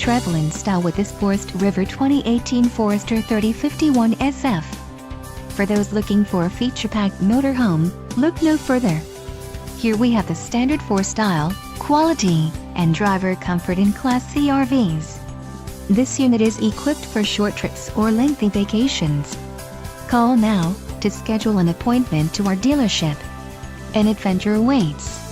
travel in style with this Forest River 2018 Forester 3051 SF. For those looking for a feature-packed motorhome, look no further. Here we have the standard for style, quality, and driver comfort in Class C RVs. This unit is equipped for short trips or lengthy vacations. Call now to schedule an appointment to our dealership. An adventure awaits.